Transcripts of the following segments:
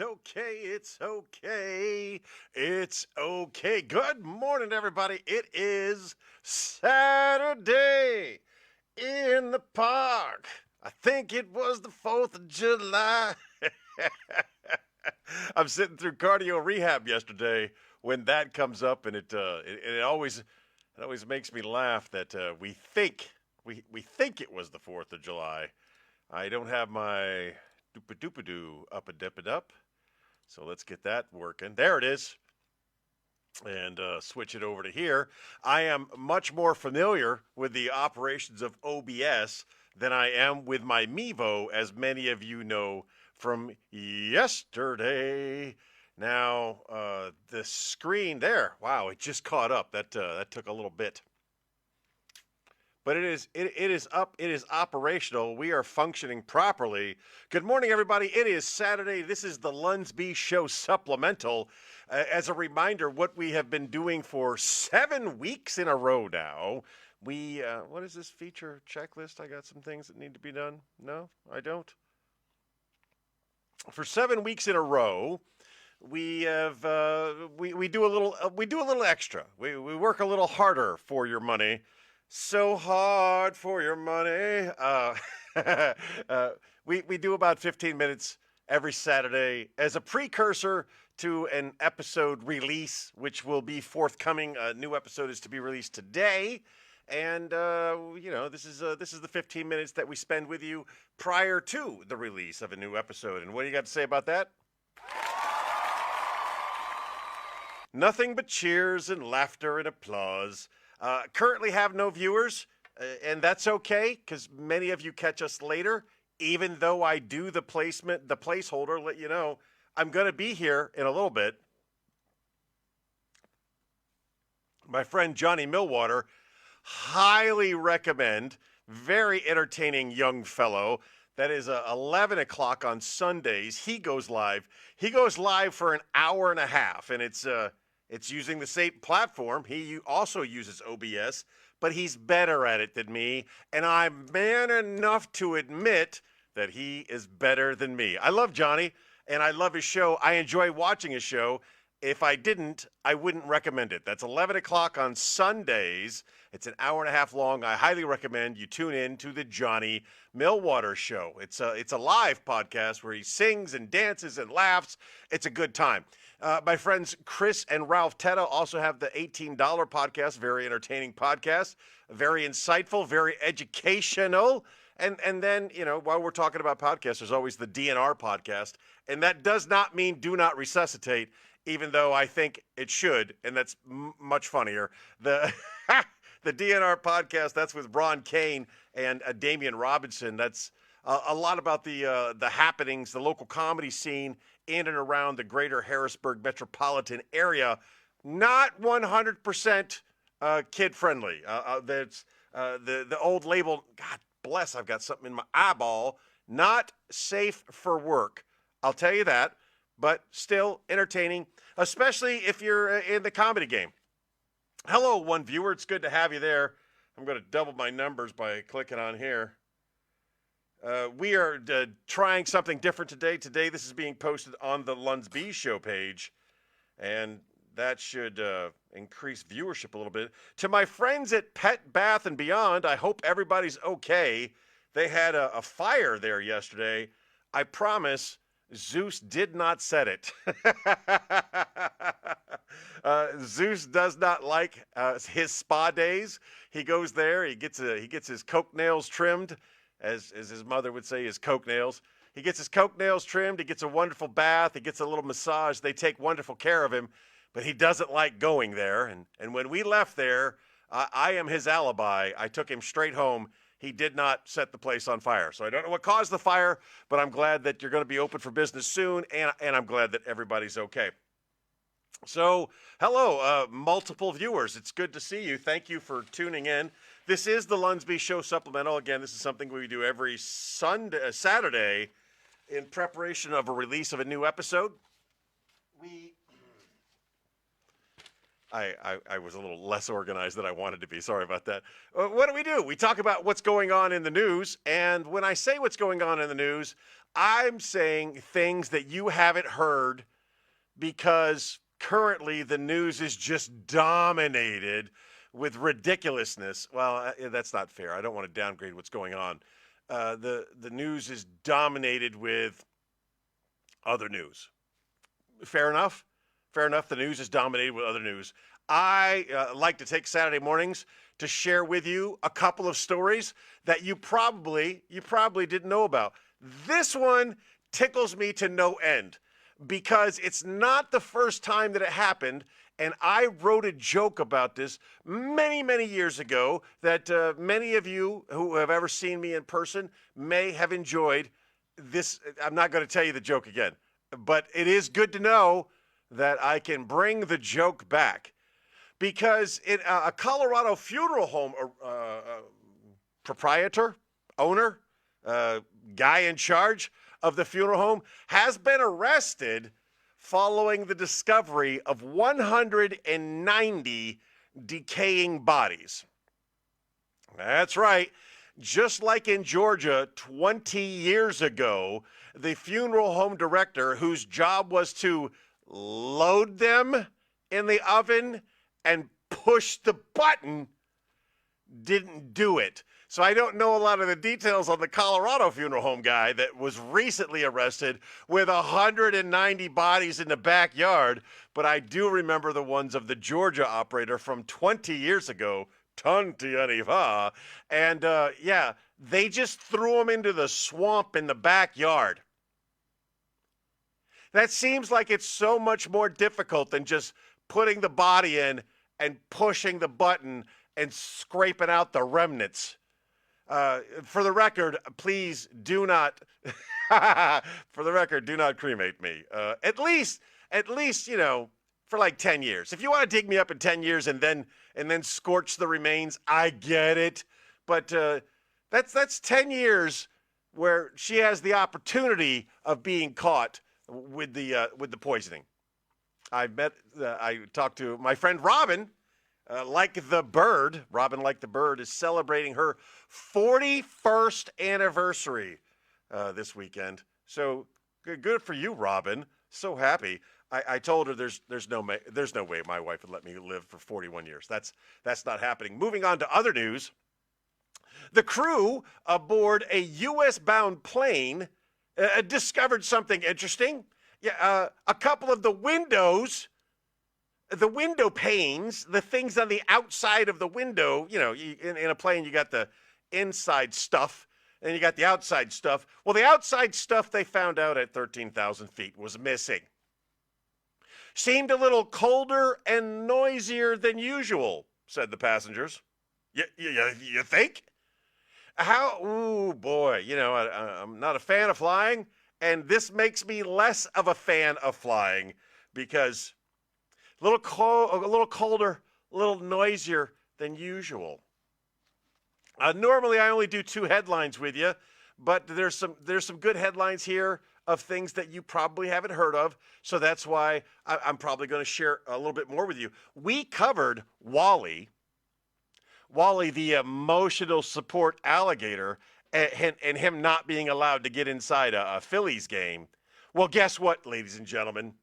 It's okay. It's okay. It's okay. Good morning, everybody. It is Saturday in the park. I think it was the 4th of July. I'm sitting through cardio rehab yesterday when that comes up, and it always makes me laugh that we think it was the 4th of July. I don't have my doopa-doopa-doo up-a-dip-a-dup, so let's get that working. There it is. And switch it over to here. I am much more familiar with the operations of OBS than I am with my Mevo, as many of you know from yesterday. Now, the screen there, wow, it just caught up. That took a little bit. But it is up. It is operational. We are functioning properly. Good morning, everybody. It is Saturday. This is the LUNSB Show supplemental. As a reminder, what we have been doing for 7 weeks in a row now. What is this feature checklist? I got some things that need to be done. No, I don't. For 7 weeks in a row, we have we do a little extra. We work a little harder for your money. So hard for your money. We do about 15 minutes every Saturday as a precursor to an episode release, which will be forthcoming. A new episode is to be released today. And, this is the 15 minutes that we spend with you prior to the release of a new episode. And what do you got to say about that? Nothing but cheers and laughter and applause. Currently have no viewers, and that's okay, because many of you catch us later. Even though I do the placeholder, let you know, I'm going to be here in a little bit. My friend Johnny Millwater, highly recommend, very entertaining young fellow. That is 11 o'clock on Sundays. He goes live. He goes live for an hour and a half, and it's using the same platform. He also uses OBS, but he's better at it than me, and I'm man enough to admit that he is better than me. I love Johnny, and I love his show. I enjoy watching his show. If I didn't, I wouldn't recommend it. That's 11 o'clock on Sundays. It's an hour and a half long. I highly recommend you tune in to the Johnny Millwater Show. It's a live podcast where he sings and dances and laughs. It's a good time. My friends Chris and Ralph Teta also have the $18 podcast, very entertaining podcast, very insightful, very educational. And then, while we're talking about podcasts, there's always the DNR podcast. And that does not mean do not resuscitate, even though I think it should, and that's much funnier. The DNR podcast, that's with Ron Kane and Damian Robinson. That's a lot about the happenings, the local comedy scene in and around the greater Harrisburg metropolitan area. Not 100% kid-friendly. That's the old label, God bless, I've got something in my eyeball, not safe for work. I'll tell you that, but still entertaining, especially if you're in the comedy game. Hello, one viewer. It's good to have you there. I'm going to double my numbers by clicking on here. We are trying something different today. Today, this is being posted on the LUNSB Show page, and that should increase viewership a little bit. To my friends at Pet Bath and Beyond, I hope everybody's okay. They had a fire there yesterday. I promise Zeus did not set it. Zeus does not like his spa days. He goes there. He gets his coke nails trimmed, as his mother would say, his coke nails. He gets his coke nails trimmed. He gets a wonderful bath. He gets a little massage. They take wonderful care of him, but he doesn't like going there. And when we left there, I am his alibi. I took him straight home. He did not set the place on fire. So I don't know what caused the fire, but I'm glad that you're going to be open for business soon, and I'm glad that everybody's okay. So, hello, multiple viewers. It's good to see you. Thank you for tuning in. This is the LUNSB Show Supplemental. Again, this is something we do every Saturday in preparation of a release of a new episode. I was a little less organized than I wanted to be. Sorry about that. What do? We talk about what's going on in the news. And when I say what's going on in the news, I'm saying things that you haven't heard because currently the news is just dominated with ridiculousness. Well, that's not fair. I don't want to downgrade what's going on. The news is dominated with other news. Fair enough. Fair enough. The news is dominated with other news. I like to take Saturday mornings to share with you a couple of stories that you probably didn't know about. This one tickles me to no end because it's not the first time that it happened. And I wrote a joke about this many, many years ago that many of you who have ever seen me in person may have enjoyed. This, I'm not going to tell you the joke again, but it is good to know that I can bring the joke back because a Colorado funeral home proprietor, owner, guy in charge of the funeral home has been arrested following the discovery of 190 decaying bodies. That's right. Just like in Georgia 20 years ago, the funeral home director, whose job was to load them in the oven and push the button, didn't do it. So I don't know a lot of the details on the Colorado funeral home guy that was recently arrested with 190 bodies in the backyard, but I do remember the ones of the Georgia operator from 20 years ago, and yeah, they just threw them into the swamp in the backyard. That seems like it's so much more difficult than just putting the body in and pushing the button and scraping out the remnants. For the record, please do not, for the record, do not cremate me. At least, for like 10 years. If you want to dig me up in 10 years and then scorch the remains, I get it. But that's 10 years where she has the opportunity of being caught with the poisoning. I talked to my friend Robin, like the bird. Robin, like the bird, is celebrating her 41st anniversary this weekend. So good for you, Robin. So happy. I told her there's no way my wife would let me live for 41 years. That's not happening. Moving on to other news. The crew aboard a U.S.-bound plane discovered something interesting. Yeah, a couple of the window panes, the things on the outside of the window, in a plane you got the inside stuff and you got the outside stuff. Well, the outside stuff they found out at 13,000 feet was missing. Seemed a little colder and noisier than usual, said the passengers. You think? Oh boy, I'm not a fan of flying, and this makes me less of a fan of flying because a little colder, a little noisier than usual. Normally, I only do 2 headlines with you, but there's some good headlines here of things that you probably haven't heard of, so that's why I'm probably going to share a little bit more with you. We covered Wally, the emotional support alligator, and him not being allowed to get inside a Phillies game. Well, guess what, ladies and gentlemen?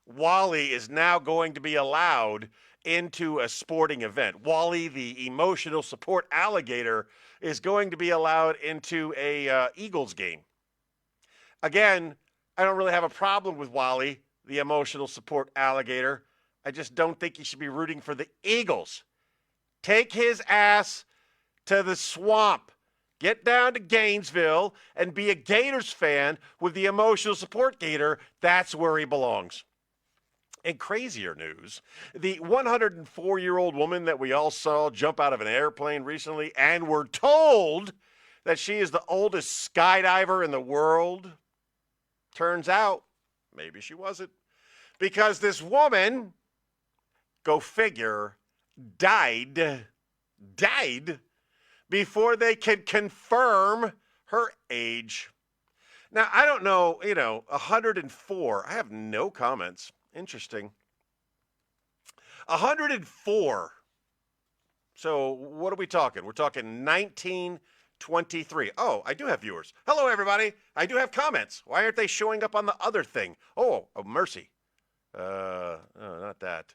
Wally is now going to be allowed into a sporting event. Wally, the emotional support alligator, is going to be allowed into a Eagles game. Again, I don't really have a problem with Wally, the emotional support alligator. I just don't think he should be rooting for the Eagles. Take his ass to the swamp. Get down to Gainesville and be a Gators fan with the emotional support gator. That's where he belongs. In crazier news, the 104-year-old woman that we all saw jump out of an airplane recently and were told that she is the oldest skydiver in the world, turns out maybe she wasn't, because this woman, go figure, died before they could confirm her age. Now, I don't know, 104. I have no comments. Interesting. 104. So what are we talking? We're talking 1923. Oh, I do have viewers. Hello, everybody. I do have comments. Why aren't they showing up on the other thing? Oh, mercy. Oh, not that.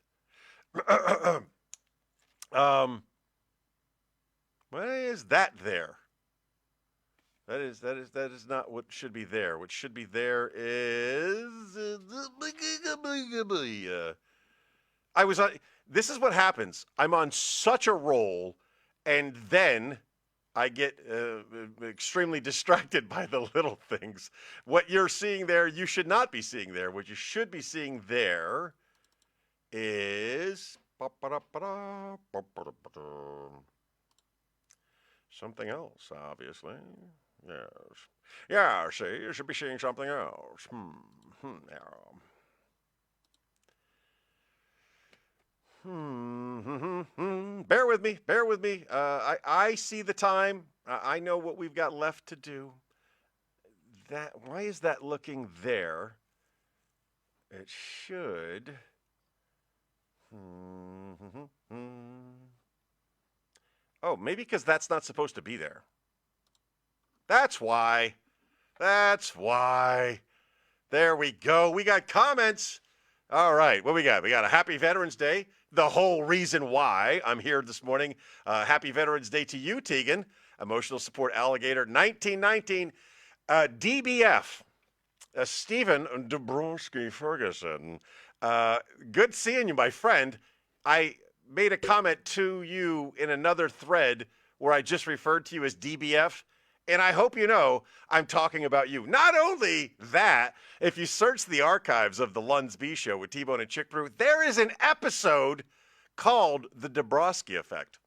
Why is that there? That is not what should be there. What should be there is I was on. This is what happens. I'm on such a roll, and then I get extremely distracted by the little things. What you're seeing there, you should not be seeing there. What you should be seeing there is something else, obviously. Yes. Yeah, see, you should be seeing something else. Yeah. Bear with me. Bear with me. I see the time. I know what we've got left to do. Why is that looking there? It should. Oh, maybe because that's not supposed to be there. That's why. That's why. There we go. We got comments. All right. What we got? We got a Happy Veterans Day. The whole reason why I'm here this morning. Happy Veterans Day to you, Tegan. Emotional Support Alligator 1919. DBF. Stephen Dabrowski Ferguson. Good seeing you, my friend. I made a comment to you in another thread where I just referred to you as DBF. And I hope you know I'm talking about you. Not only that, if you search the archives of the LUNSB Show with T-Bone and Chick Brew, there is an episode called The Dabrowski Effect.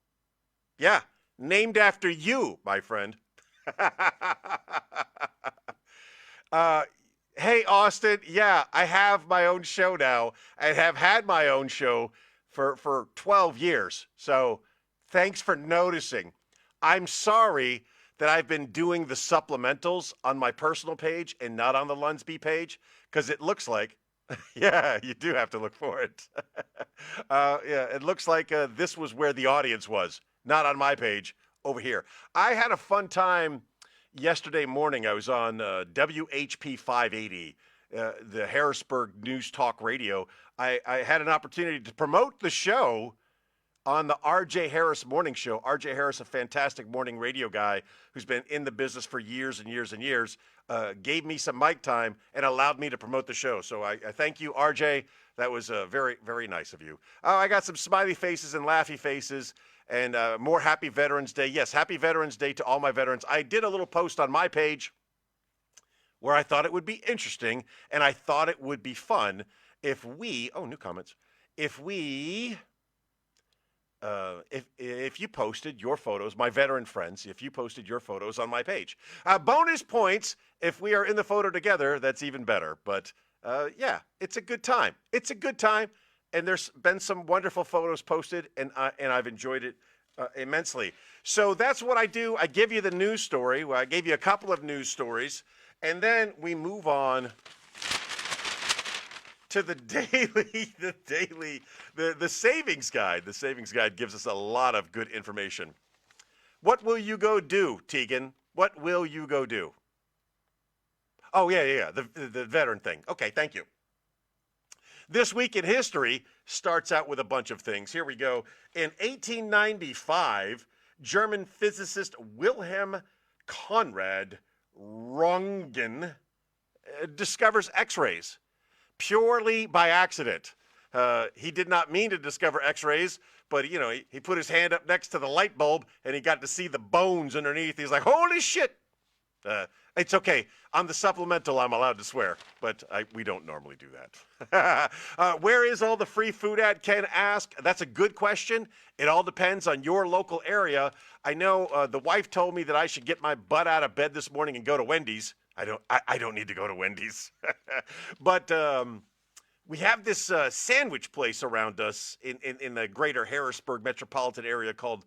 Yeah, named after you, my friend. Hey, Austin, yeah, I have my own show now. I have had my own show for 12 years. So thanks for noticing. I'm sorry that I've been doing the supplementals on my personal page and not on the LUNSB page, because it looks like, yeah, you do have to look for it. Yeah, it looks like this was where the audience was, not on my page, over here. I had a fun time yesterday morning. I was on WHP 580, the Harrisburg News Talk Radio. I had an opportunity to promote the show on the R.J. Harris Morning Show. R.J. Harris, a fantastic morning radio guy who's been in the business for years and years and years, gave me some mic time and allowed me to promote the show. So I thank you, R.J. That was very, very nice of you. I got some smiley faces and laughy faces and more Happy Veterans Day. Yes, Happy Veterans Day to all my veterans. I did a little post on my page where I thought it would be interesting and I thought it would be fun if we, new comments, if we... if you posted your photos, my veteran friends, if you posted your photos on my page. Bonus points if we are in the photo together, that's even better. But yeah, it's a good time. It's a good time, and there's been some wonderful photos posted, and I've enjoyed it immensely. So that's what I do. I give you the news story. Well, I gave you a couple of news stories, and then we move on to the savings guide. The savings guide gives us a lot of good information. What will you go do, Tegan? What will you go do? Oh, yeah, the veteran thing. Okay, thank you. This week in history starts out with a bunch of things. Here we go. In 1895, German physicist Wilhelm Conrad Röntgen discovers X-rays. Purely by accident. He did not mean to discover X-rays, but he put his hand up next to the light bulb and he got to see the bones underneath. He's like, holy shit. It's okay. On the supplemental, I'm allowed to swear, but we don't normally do that. Where is all the free food at? Ken asked. That's a good question. It all depends on your local area. I know the wife told me that I should get my butt out of bed this morning and go to Wendy's. I don't need to go to Wendy's. But we have this sandwich place around us in the greater Harrisburg metropolitan area called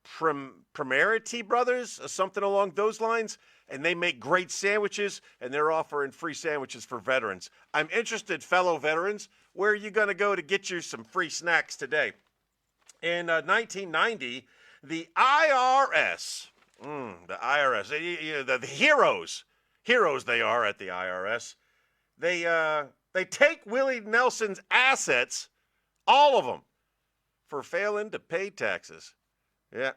Primarity Brothers, something along those lines, and they make great sandwiches, and they're offering free sandwiches for veterans. I'm interested, fellow veterans, where are you going to go to get you some free snacks today? In 1990, the IRS, the heroes they are at the IRS, they take Willie Nelson's assets, all of them, for failing to pay taxes. Yeah.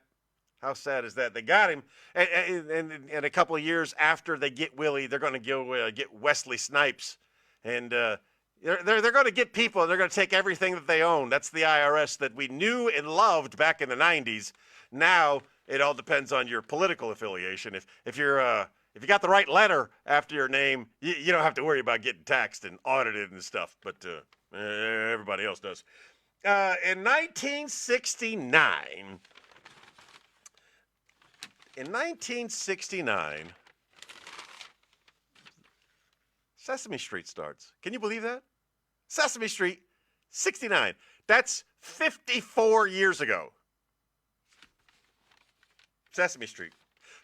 How sad is that? They got him, and a couple of years after they get Willie, they're going to go get Wesley Snipes, and they're going to get people, and they're going to take everything that they own. That's the IRS that we knew and loved back in the '90s. Now it all depends on your political affiliation. If you got the right letter after your name, you don't have to worry about getting taxed and audited and stuff. But everybody else does. In 1969. In 1969, Sesame Street starts. Can you believe that? Sesame Street, 69. That's 54 years ago. Sesame Street.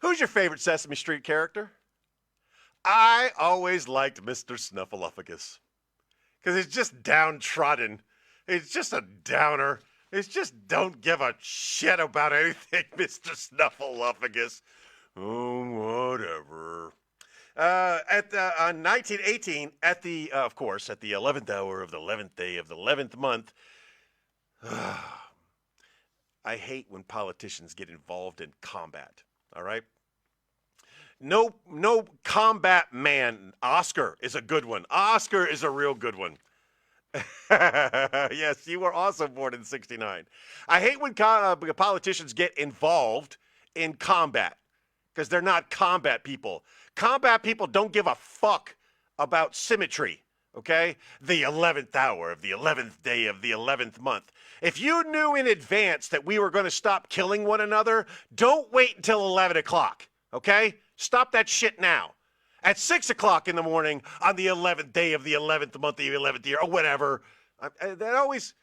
Who's your favorite Sesame Street character? I always liked Mr. Snuffleupagus because he's just downtrodden. He's just a downer. It's just don't give a shit about anything, Mr. Snuffleupagus. Oh, whatever. On 1918, of course, at the 11th hour of the 11th day of the 11th month, I hate when politicians get involved in combat, all right? No combat man. Oscar is a good one. Oscar is a real good one. Yes, you were also born in 69. I hate when politicians get involved in combat because they're not combat people. Combat people don't give a fuck about symmetry, okay? The 11th hour of the 11th day of the 11th month. If you knew in advance that we were going to stop killing one another, don't wait until 11 o'clock, okay? Stop that shit now. At 6 o'clock in the morning on the 11th day of the 11th month of the 11th year, or whatever. That always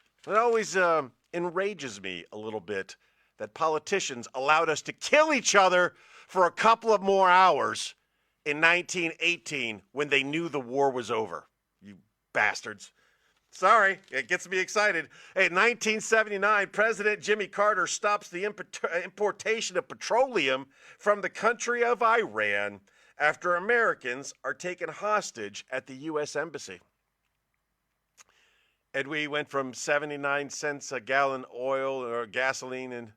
enrages me a little bit that politicians allowed us to kill each other for a couple of more hours in 1918 when they knew the war was over. You bastards. Sorry, it gets me excited. In 1979, President Jimmy Carter stops the importation of petroleum from the country of Iran after Americans are taken hostage at the U.S. Embassy. And we went from 79 cents a gallon oil or gasoline, and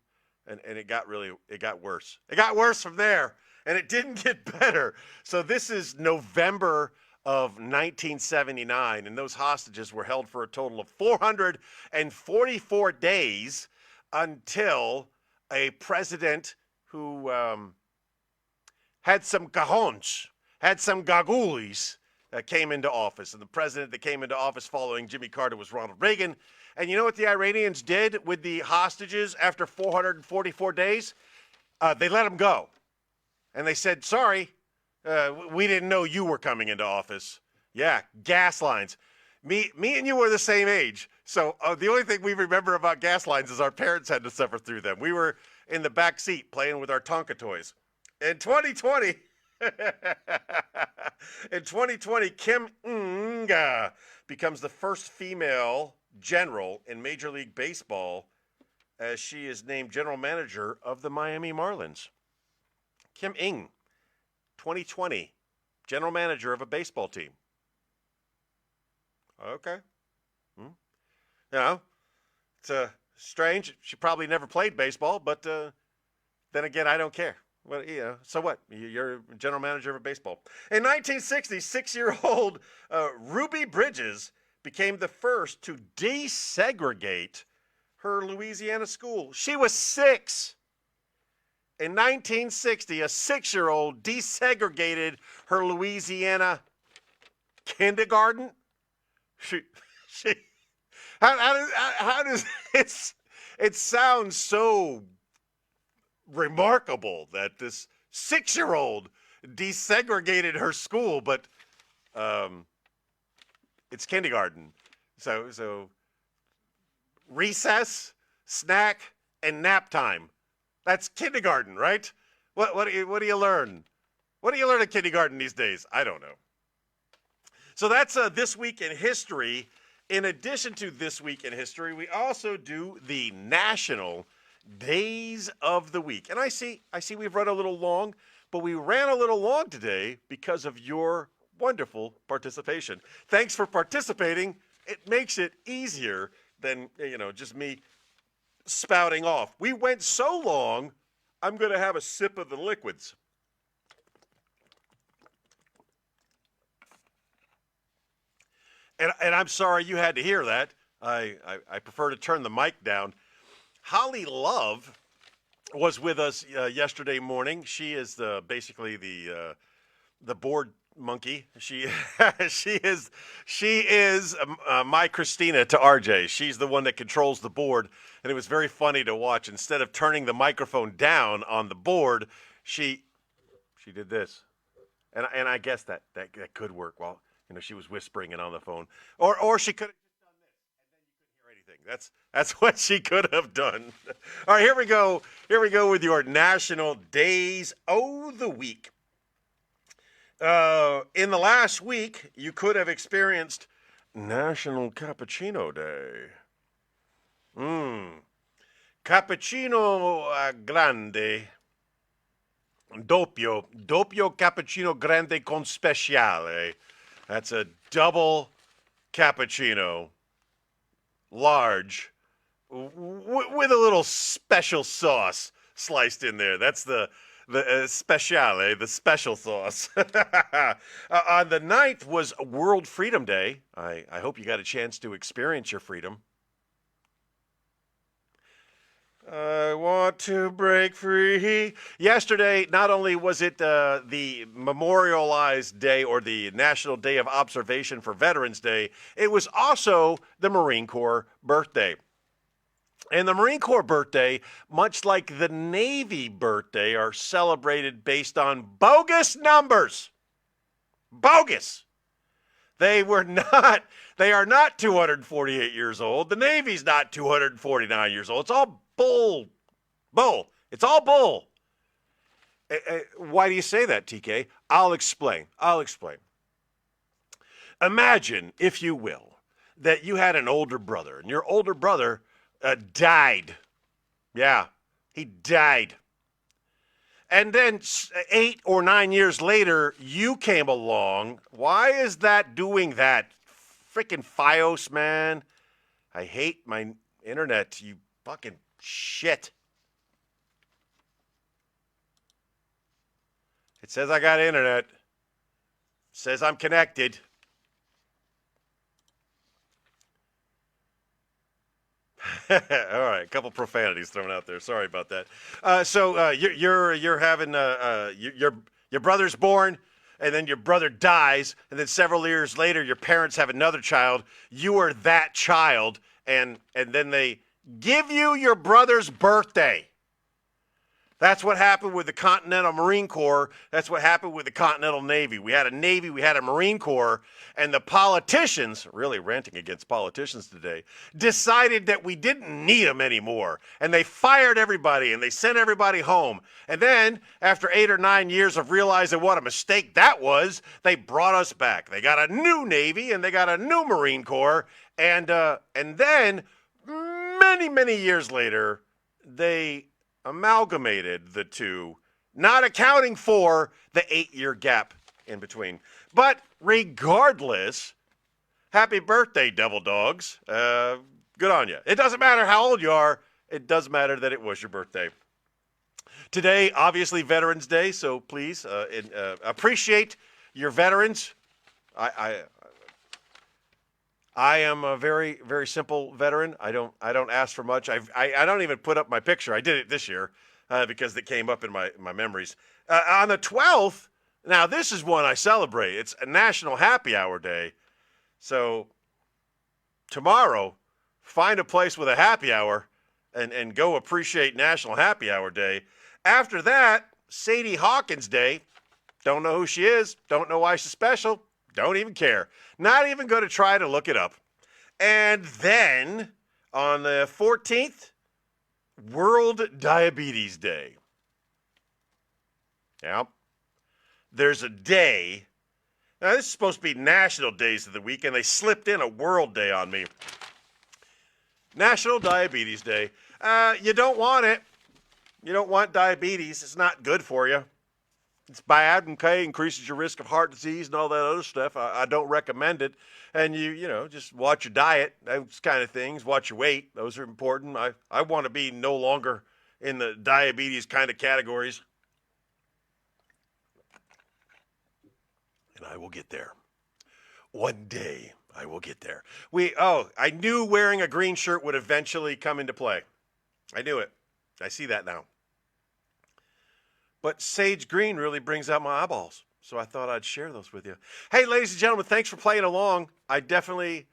it got worse. It got worse from there, and it didn't get better. So this is November of 1979, and those hostages were held for a total of 444 days until a president who had some cajones, had some gagoulis that came into office. And the president that came into office following Jimmy Carter was Ronald Reagan. And you know what the Iranians did with the hostages after 444 days? They let them go. And they said, sorry, we didn't know you were coming into office. Yeah, gas lines. Me and you were the same age. So the only thing we remember about gas lines is our parents had to suffer through them. We were in the back seat playing with our Tonka toys. In 2020, Kim Ng becomes the first female general in Major League Baseball as she is named general manager of the Miami Marlins. Kim Ng, 2020, general manager of a baseball team. Okay. You know, it's strange. She probably never played baseball, but then again, I don't care. Well, so what? You're general manager of a baseball. In 1960, 6-year-old Ruby Bridges became the first to desegregate her Louisiana school. She was 6. In 1960, a 6-year-old desegregated her Louisiana kindergarten. How does it sounds so remarkable that this 6-year-old desegregated her school, but it's kindergarten. So recess, snack, and nap time. That's kindergarten, right? What do you learn? What do you learn in kindergarten these days? I don't know. So that's This Week in History. In addition to This Week in History, we also do the National Days of the Week. And I see we've run a little long, but we ran a little long today because of your wonderful participation. Thanks for participating. It makes it easier than, just me spouting off. We went so long, I'm going to have a sip of the liquids. And I'm sorry you had to hear that. I prefer to turn the mic down. Holly Love was with us yesterday morning. She is basically the board monkey. She is my Christina to RJ. She's the one that controls the board, and it was very funny to watch. Instead of turning the microphone down on the board, she did this, and I guess that could work. Well, she was whispering it on the phone, or she could have just done this, and then you couldn't hear anything. That's what she could have done. All right, here we go. Here we go with your National Days of the Week. In the last week, you could have experienced National Cappuccino Day. Cappuccino grande. Doppio cappuccino grande con speciale. That's a double cappuccino, large, with a little special sauce sliced in there. That's the speciale, the special sauce. On the 9th was World Freedom Day. I hope you got a chance to experience your freedom. I want to break free. Yesterday, not only was it the memorialized day or the National Day of Observation for Veterans Day, it was also the Marine Corps birthday. And the Marine Corps birthday, much like the Navy birthday, are celebrated based on bogus numbers. Bogus. They are not 248 years old. The Navy's not 249 years old. It's all bull. It's all bull. Why do you say that, TK? I'll explain. Imagine, if you will, that you had an older brother, and your older brother died. Yeah, he died. And then 8 or 9 years later, you came along. Why is that doing that? Freaking Fios, man. I hate my internet, you fucking shit. It says I got internet. It says I'm connected. All right, a couple profanities thrown out there. Sorry about that. So you're having your brother's born, and then your brother dies, and then several years later, your parents have another child. You are that child, and then they give you your brother's birthday. That's what happened with the Continental Marine Corps. That's what happened with the Continental Navy. We had a Navy, we had a Marine Corps, and the politicians, really ranting against politicians today, decided that we didn't need them anymore. And they fired everybody, and they sent everybody home. And then, after 8 or 9 years of realizing what a mistake that was, they brought us back. They got a new Navy, and they got a new Marine Corps, and then, many years later, they amalgamated the two, not accounting for the 8-year gap in between. But regardless, happy birthday, Devil Dogs. Good on you. It doesn't matter how old you are. It does matter that it was your birthday. Today, obviously, Veterans Day, so please appreciate your veterans. I am a very, very simple veteran. I don't ask for much. I don't even put up my picture. I did it this year because it came up in my memories. On the 12th, now this is one I celebrate. It's a National Happy Hour Day. So tomorrow, find a place with a happy hour and go appreciate National Happy Hour Day. After that, Sadie Hawkins Day. Don't know who she is. Don't know why she's special. Don't even care. Not even going to try to look it up. And then on the 14th, World Diabetes Day. Yep. There's a day. Now, this is supposed to be National Days of the Week, and they slipped in a World Day on me. National Diabetes Day. You don't want it. You don't want diabetes. It's not good for you. It's bad, okay? Increases your risk of heart disease and all that other stuff. I don't recommend it. And just watch your diet, those kind of things. Watch your weight. Those are important. I want to be no longer in the diabetes kind of categories. And I will get there. One day I will get there. I knew wearing a green shirt would eventually come into play. I knew it. I see that now. But sage green really brings out my eyeballs. So I thought I'd share those with you. Hey, ladies and gentlemen, thanks for playing along. I definitely,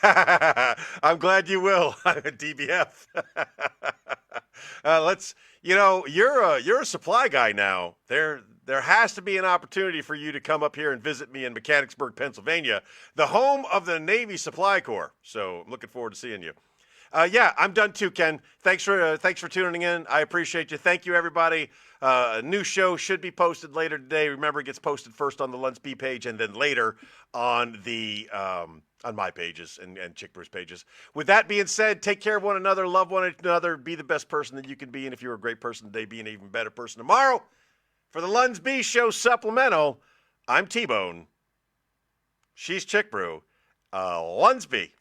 I'm glad you will. I'm a DBF. You're a supply guy now. There has to be an opportunity for you to come up here and visit me in Mechanicsburg, Pennsylvania, the home of the Navy Supply Corps. So I'm looking forward to seeing you. I'm done too, Ken. Thanks for tuning in. I appreciate you. Thank you, everybody. A new show should be posted later today. Remember, it gets posted first on the LUNSB page and then later on the on my pages and Chick Bruce pages. With that being said, take care of one another, love one another, be the best person that you can be, and if you're a great person today, be an even better person tomorrow. For the LUNSB Show supplemental, I'm T-Bone. She's Chick Brew. LUNSB.